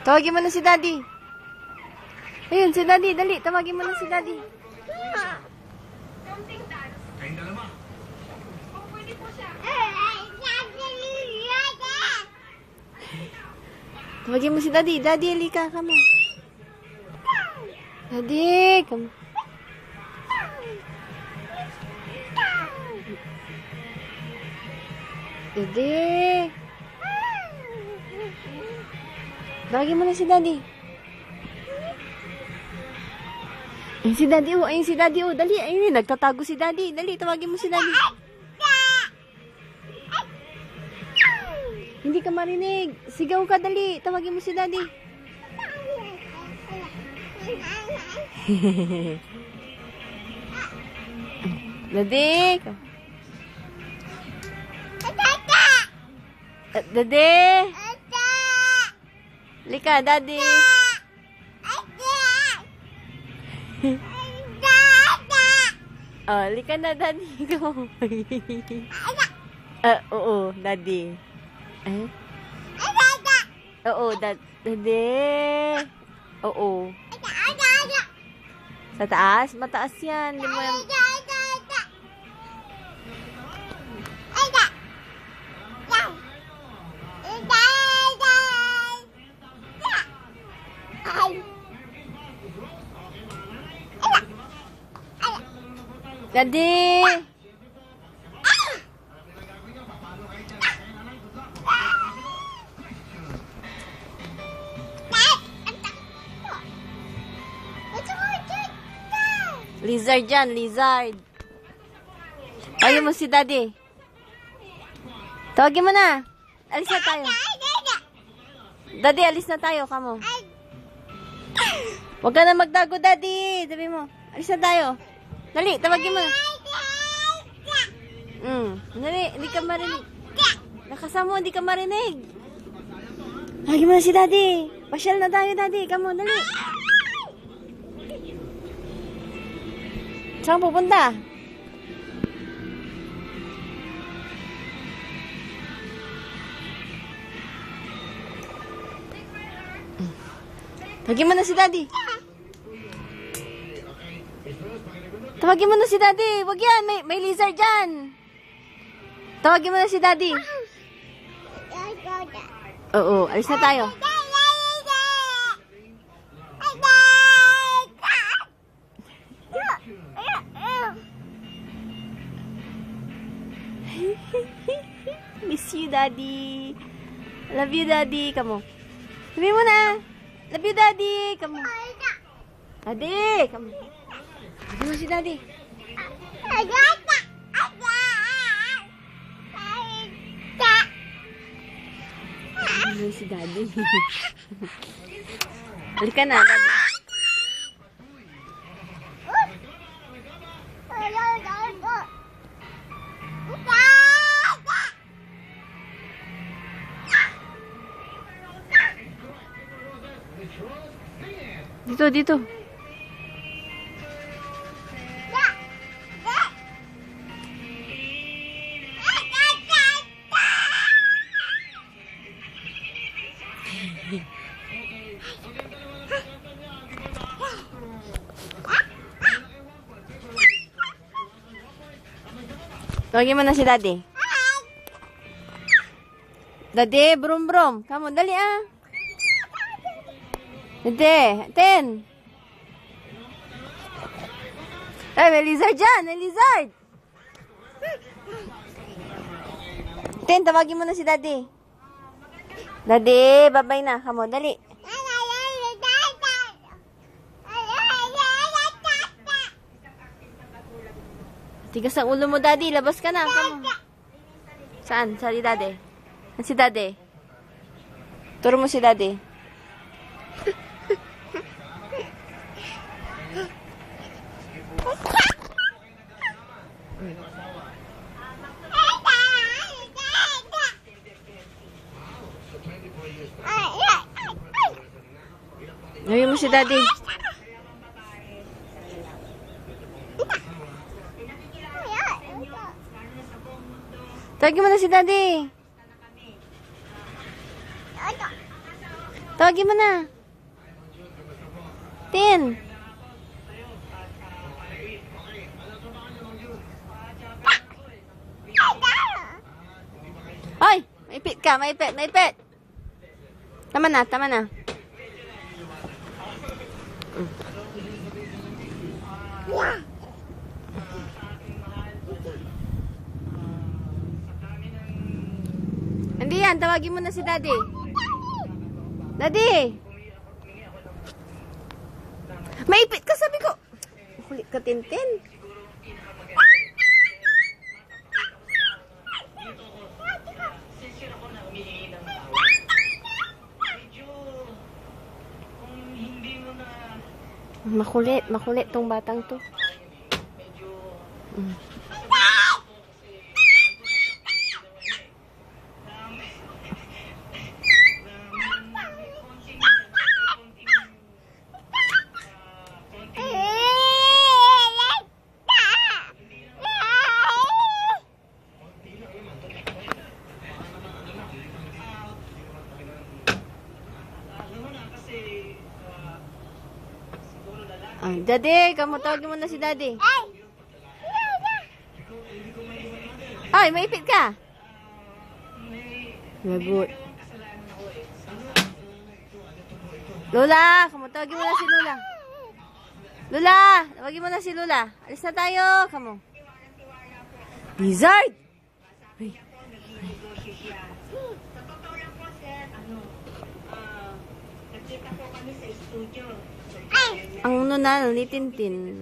Tawagin mo na si Daddy. Ayun, si Daddy. Dali, tawagin mo na si Daddy. Tawagin mo si Daddy. Daddy, halika. Come on. Daddy, come. Daddy. Tawagin mo na si Daddy. Ayun si Daddy, oh. Ayun si Daddy, oh. Dali, ayun. Nagtatago si Daddy. Dali, tawagin mo si Daddy. Hindi ka marinig. Sigaw ka, dali. Tawagin mo si Daddy. Daddy. Daddy. Lika, Daddy. Oh, lika na, Daddy. Oo, Daddy. Eh? Oo, Daddy. Oo. Sa taas? Mataas yan. Hindi mo yan. Daddy! Lizard dyan, lizard. Tawagin mo si Daddy. Tawagin mo na. Alis na tayo. Daddy, alis na tayo. Kamo. Huwag ka na magdago, Daddy. Sabi mo. Alis na tayo. Dali, tawagin mo. Dali, hindi ka marinig. Nakasama mo, hindi ka marinig. Tawagin mo na si Daddy. Pasyal na tayo, Daddy. Kamo, dali. Saan pupunta? Tawagin mo na si Daddy. Tawagin mo na si Daddy. Wag yan. May lizard dyan. Tawagin mo na si Daddy. Oo, alis na tayo. Miss you, Daddy. Love you, Daddy. Kamu. Sabi mo na. Love you, Daddy. Kamu. Daddy. Kamu. Sabi mo si Daddy. Sabi mo si Daddy. Halika na, Daddy. Dito, dito. Tawagin mo na si Daddy. Daddy, brum brum. Kamu, dali ah. Daddy, Ten. Ay, may lizard dyan. May lizard. Ten, tawagin mo na si Daddy. Daddy, babay na. Kamu, dali. Tigas ang ulo mo, Daddy. Labas ka na. Kamu. Saan? Saan si Daddy? Saan si Daddy? Turo mo si Daddy. Ngayon mo si Daddy. Tawagin mo na si Daddy. Tawagin mo na. Tin. Hoy! Maipit ka, maipit, maipit. Tama na, tama na. Hindi yan, tawagin mo na si Daddy. Daddy! Maipit ka, sabi ko. Kulit ka, Tintin. Makulit, makulit tong batang to. Daddy, kamu tawagin mo na si Daddy. Ay, maipit ka. Lagot. Lola, kamu tawagin mo na si Lola. Lola, tawagin mo na si Lola. Alis na tayo, kamu. Blizzard! Ay. Ang ano na, ni Tintin.